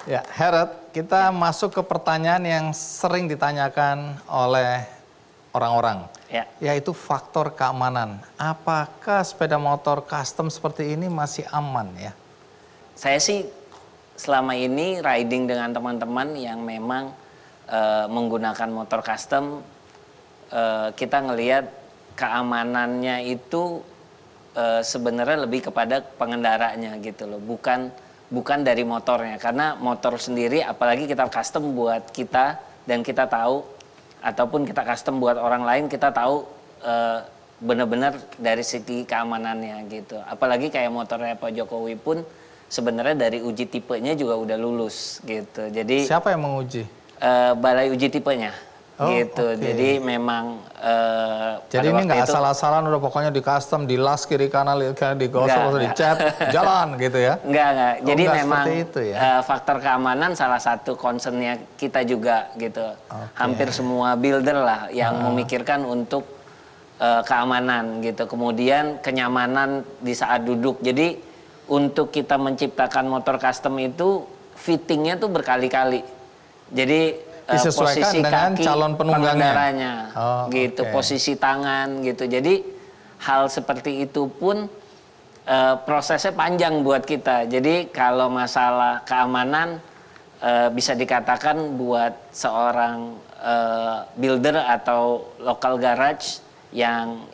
Ya, Heret, kita masuk ke pertanyaan yang sering ditanyakan oleh orang-orang, yaitu faktor keamanan. Apakah sepeda motor custom seperti ini masih aman ya? Saya sih selama ini riding dengan teman-teman yang memang menggunakan motor custom, kita ngelihat keamanannya itu sebenarnya lebih kepada pengendaranya gitu loh, bukan dari motornya. Karena motor sendiri, apalagi kita custom buat kita dan kita tahu, ataupun kita custom buat orang lain, kita tahu benar-benar dari segi keamanannya gitu. Apalagi kayak motornya Pak Jokowi pun sebenarnya dari uji tipenya juga udah lulus gitu. Jadi siapa yang menguji? Balai uji tipenya. Gitu. Okay. Jadi memang jadi ini nggak asal-asalan udah pokoknya di custom, di las kiri kanan, digosok, dicat, jalan gitu ya? Enggak. Jadi memang itu ya? Faktor keamanan salah satu concernnya kita juga gitu. Hampir semua builder lah yang memikirkan untuk keamanan gitu. Kemudian kenyamanan di saat duduk. Jadi untuk kita menciptakan motor custom itu fittingnya tuh berkali-kali. Jadi disesuaikan posisi dengan kaki calon penunggannya, gitu, posisi tangan gitu. Jadi hal seperti itu pun prosesnya panjang buat kita. Jadi kalau masalah keamanan bisa dikatakan buat seorang builder atau local garage yang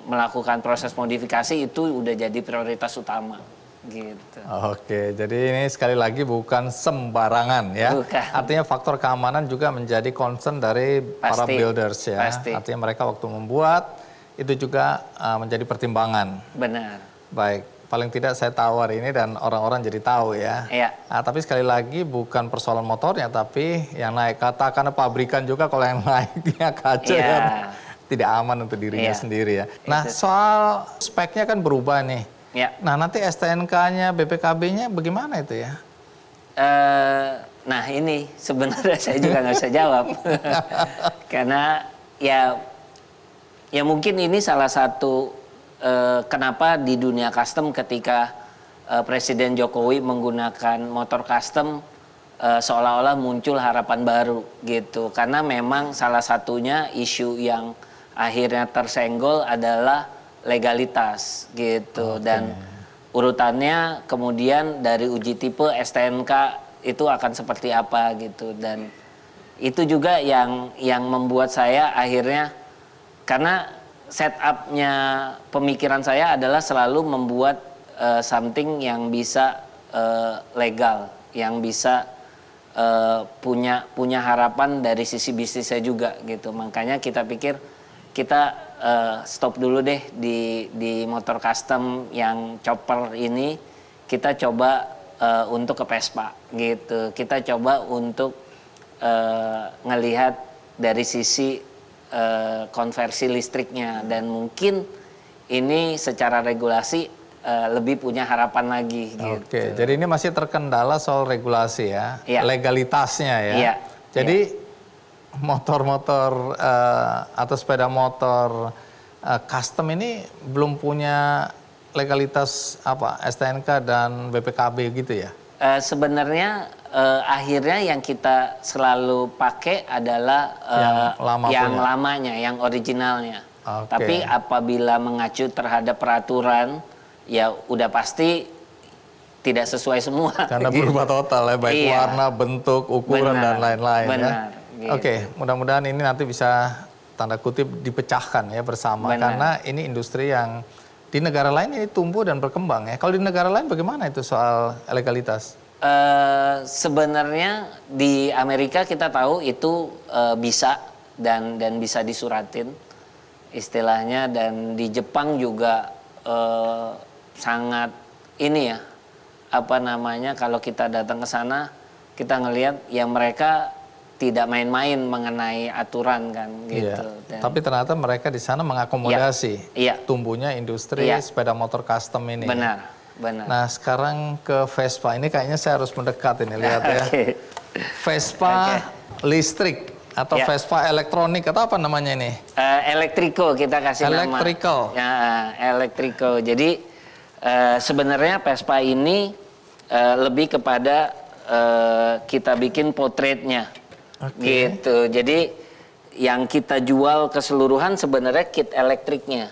melakukan proses modifikasi itu udah jadi prioritas utama. Gitu. Oke, jadi ini sekali lagi bukan sembarangan ya. Bukan. Artinya faktor keamanan juga menjadi concern dari para builders ya. Pasti. Artinya mereka waktu membuat itu juga menjadi pertimbangan. Benar. Baik, paling tidak saya tahu hari ini dan orang-orang jadi tahu ya. Iya. Tapi sekali lagi bukan persoalan motornya, tapi yang naik katakan pabrikan juga kalau yang naiknya kaca kan tidak aman untuk dirinya sendiri ya. Nah, soal speknya kan berubah nih. Ya. Nah, nanti STNK-nya, BPKB-nya bagaimana itu ya? Nah, ini sebenarnya saya juga nggak bisa jawab. Karena ya mungkin ini salah satu kenapa di dunia custom ketika Presiden Jokowi menggunakan motor custom seolah-olah muncul harapan baru gitu. Karena memang salah satunya isu yang akhirnya tersenggol adalah legalitas gitu. Dan urutannya kemudian dari uji tipe STNK itu akan seperti apa gitu. Dan itu juga yang membuat saya akhirnya, karena setupnya pemikiran saya adalah selalu membuat something yang bisa legal, yang bisa punya harapan dari sisi bisnisnya juga gitu. Makanya kita pikir kita stop dulu deh di motor custom yang chopper ini. Kita coba untuk ke Vespa gitu. Kita coba untuk ngelihat dari sisi konversi listriknya, dan mungkin ini secara regulasi lebih punya harapan lagi gitu. Oke, jadi ini masih terkendala soal regulasi ya, legalitasnya ya. Iya. Jadi motor-motor atau sepeda motor custom ini belum punya legalitas apa STNK dan BPKB gitu ya? Sebenarnya akhirnya yang kita selalu pakai adalah yang lamanya, yang originalnya. Tapi apabila mengacu terhadap peraturan, ya udah pasti tidak sesuai semua. Karena berubah total ya, baik warna, bentuk, ukuran dan lain-lain ya. Oke, mudah-mudahan ini nanti bisa tanda kutip dipecahkan ya bersama. Karena ini industri yang di negara lain ini tumbuh dan berkembang ya. Kalau di negara lain bagaimana itu soal legalitas? Sebenarnya di Amerika kita tahu itu bisa dan bisa disuratin istilahnya, dan di Jepang juga sangat ini ya, apa namanya, kalau kita datang ke sana kita ngelihat ya mereka tidak main-main mengenai aturan kan gitu. Tapi ternyata mereka di sana mengakomodasi tumbuhnya industri sepeda motor custom ini. Benar. Nah, sekarang ke Vespa. Ini kayaknya saya harus mendekat ini, lihat ya. Vespa listrik atau Vespa elektronik atau apa namanya ini? Elektriko kita kasih nama. Elektrikal. Ya, elektriko. Jadi sebenarnya Vespa ini lebih kepada kita bikin portraitnya, Oke. gitu. Jadi yang kita jual keseluruhan sebenarnya kit elektriknya.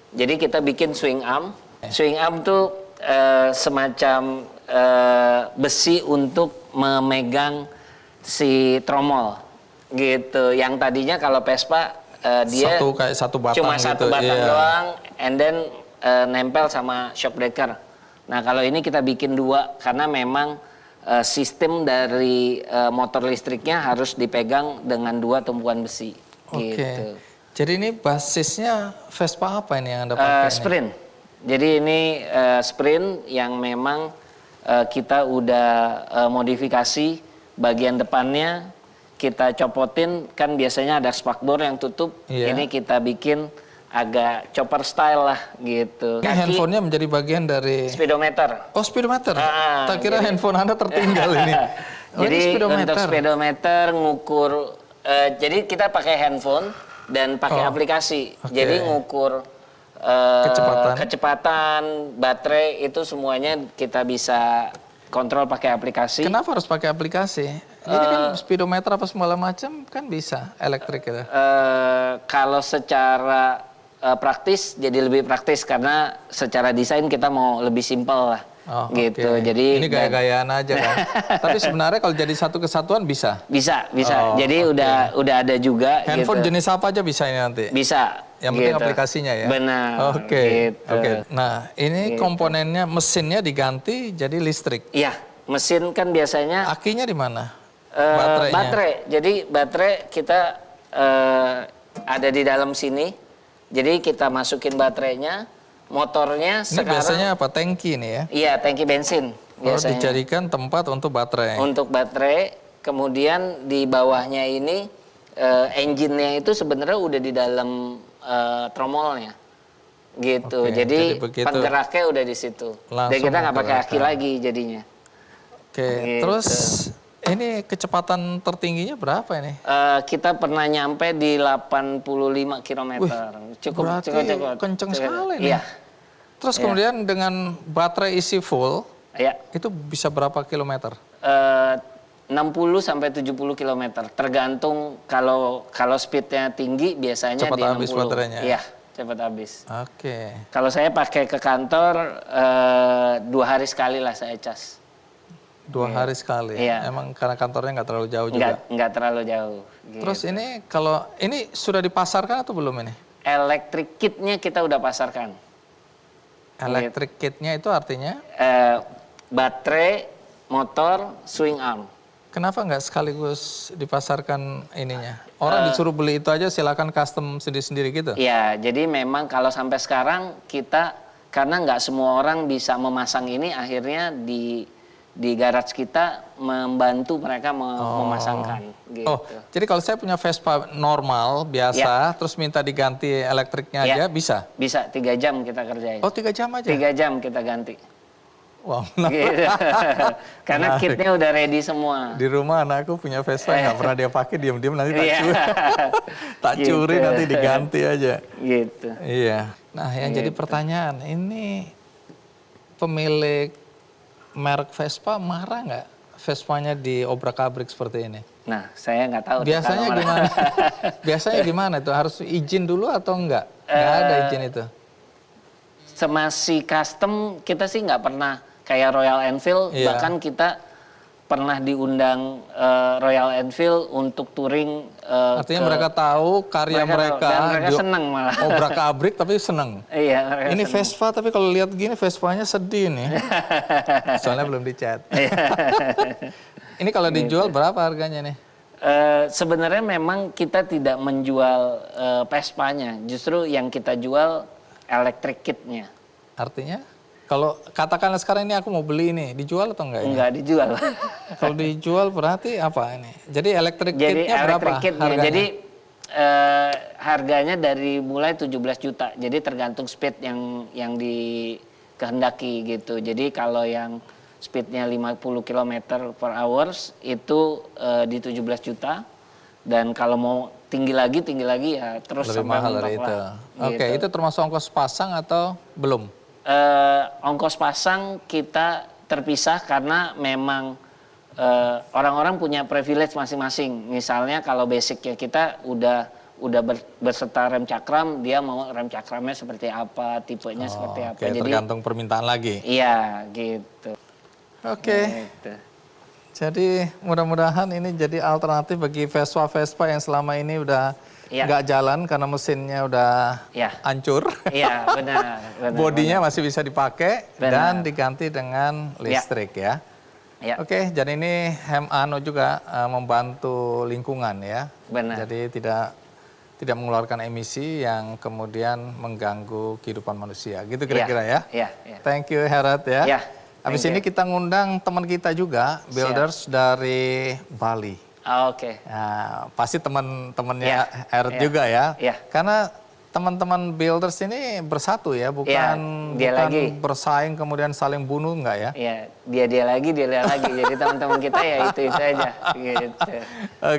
Jadi kita bikin swing arm. Swing arm tuh semacam besi untuk memegang si tromol, gitu. Yang tadinya kalau Vespa dia Kayak satu batang cuma gitu. satu batang Iya. doang, and then nempel sama shock breaker. Nah kalau ini kita bikin dua karena memang sistem dari motor listriknya harus dipegang dengan dua tumpuan besi. Oke. Gitu. Jadi ini basisnya Vespa apa ini yang Anda pakai? Ini? Sprint. Jadi ini sprint yang memang kita udah modifikasi bagian depannya, kita copotin, kan biasanya ada spakbor yang tutup. Iya. Ini kita bikin agak chopper style lah gitu. Ini handphonenya menjadi bagian dari Speedometer. Oh, speedometer. Tak kira jadi- handphone Anda tertinggal ini. Oh, Jadi ini untuk speedometer ngukur, jadi kita pakai handphone dan pakai aplikasi. oke. Jadi ngukur kecepatan, baterai itu semuanya kita bisa kontrol pakai aplikasi. Kenapa harus pakai aplikasi? Ini kan speedometer apa segala macam kan bisa elektrik gitu. Kalau secara praktis jadi lebih praktis karena secara desain kita mau lebih simpel lah. Oh, gitu. oke. Jadi ini gaya-gayaan aja kan. Tapi sebenarnya kalau jadi satu kesatuan bisa. bisa. Oh, Jadi oke. udah ada juga. Handphone gitu. jenis apa aja bisa ini nanti. Bisa. Yang penting gitu. aplikasinya ya. Benar. Oke. Gitu. Oke. Nah, ini Gitu. komponennya mesinnya diganti jadi listrik. Iya, mesin kan biasanya Akinya di mana? baterai. Jadi baterai kita ada di dalam sini. Jadi kita masukin baterainya, motornya Ini sekarang. biasanya apa? Tangki ini ya? Iya, tangki bensin Oh, biasanya. dijadikan tempat untuk baterai. Untuk baterai, kemudian di bawahnya ini engine-nya itu sebenarnya udah di dalam tromolnya. Gitu. Oke, jadi jadi begitu penggeraknya udah di situ. Dan langsung kita nggak pakai aki menggerakkan. lagi jadinya. Oke, Gitu. terus ini kecepatan tertingginya berapa ini? Kita pernah nyampe di 85 km. berarti kenceng sekali nih. Iya. Terus Iya. kemudian dengan baterai isi full, Iya. itu bisa berapa kilometer? 60 sampai 70 km. Tergantung kalau speednya tinggi biasanya Cepat di 60. habis baterainya. Iya, cepat habis. Oke. Kalau saya pakai ke kantor 2 hari sekali lah saya cas. 2 hari sekali. Iya. Emang karena kantornya nggak terlalu jauh juga. Nggak terlalu jauh. Gitu. Terus ini kalau ini sudah dipasarkan atau belum ini? Electric kitnya kita udah pasarkan. Electric kitnya itu artinya Baterai, motor, swing arm. kenapa nggak sekaligus dipasarkan ininya? Orang disuruh beli itu aja silakan custom sendiri-sendiri gitu. Ya, jadi memang kalau sampai sekarang kita karena nggak semua orang bisa memasang ini, akhirnya di garage kita membantu mereka memasangkan. Gitu. Oh, jadi kalau saya punya Vespa normal biasa, terus minta diganti elektriknya Ya. aja bisa? Bisa 3 jam kita kerjain. Oh, 3 jam aja? 3 jam kita ganti. Wow. Gitu. Karena Menarik. kitnya udah ready semua. Di rumah anakku punya Vespa nggak pernah dia pakai, diam-diam nanti tak Iya. curi, tak curi Gitu. nanti diganti aja. Gitu. Iya. Nah, yang jadi pertanyaan ini pemilik merek Vespa marah nggak Vespanya diobrak-abrik seperti ini? Nah, saya nggak tahu. Biasanya kalau gimana? Biasanya gimana itu? Harus izin dulu atau enggak? Nggak ada izin itu. Semasi custom kita sih nggak pernah kayak Royal Enfield, Iya. bahkan kita pernah diundang Royal Enfield untuk touring. Artinya mereka tahu karya mereka, dan mereka seneng malah. obrak-abrik tapi seneng. Iya, mereka Ini seneng. Vespa tapi kalau lihat gini Vespanya sedih nih. Soalnya belum dicat. Ini kalau dijual berapa harganya nih? Sebenarnya memang kita tidak menjual Vespanya, justru yang kita jual electric kitnya. Artinya kalau katakanlah sekarang ini aku mau beli ini, dijual atau enggak ini? Enggak dijual. Kalau dijual berarti apa ini? Jadi electric Jadi kitnya berapa electric kitnya, harganya? jadi harganya dari mulai 17 juta. Jadi tergantung speed yang dikehendaki gitu. Jadi kalau yang speednya 50 km per hours itu di 17 juta. Dan kalau mau tinggi lagi ya terus lebih sampai mahal dari mentok itu. lah, Oke, gitu. itu termasuk ongkos pasang atau belum? Ongkos pasang kita terpisah karena memang orang-orang punya privilege masing-masing. Misalnya kalau basicnya kita udah berserta rem cakram, dia mau rem cakramnya seperti apa, tipenya seperti apa. Jadi tergantung permintaan lagi. Iya, gitu. Oke. Gitu. Jadi mudah-mudahan ini jadi alternatif bagi Vespa yang selama ini udah nggak jalan karena mesinnya udah hancur. Iya, benar. Bodinya masih bisa dipakai dan diganti dengan listrik ya. Oke, jadi ini Hemano juga membantu lingkungan ya. Benar. Jadi tidak mengeluarkan emisi yang kemudian mengganggu kehidupan manusia. Gitu kira-kira ya. Thank you Herod ya. Habis ini kita ngundang teman kita juga, builders dari Bali. Oke. Nah, pasti teman-temannya Herod juga ya. Karena teman-teman builders ini bersatu ya, bukan bersaing kemudian saling bunuh, enggak ya? Iya, dia lagi. Jadi teman-teman kita ya itu aja. Gitu. Oke.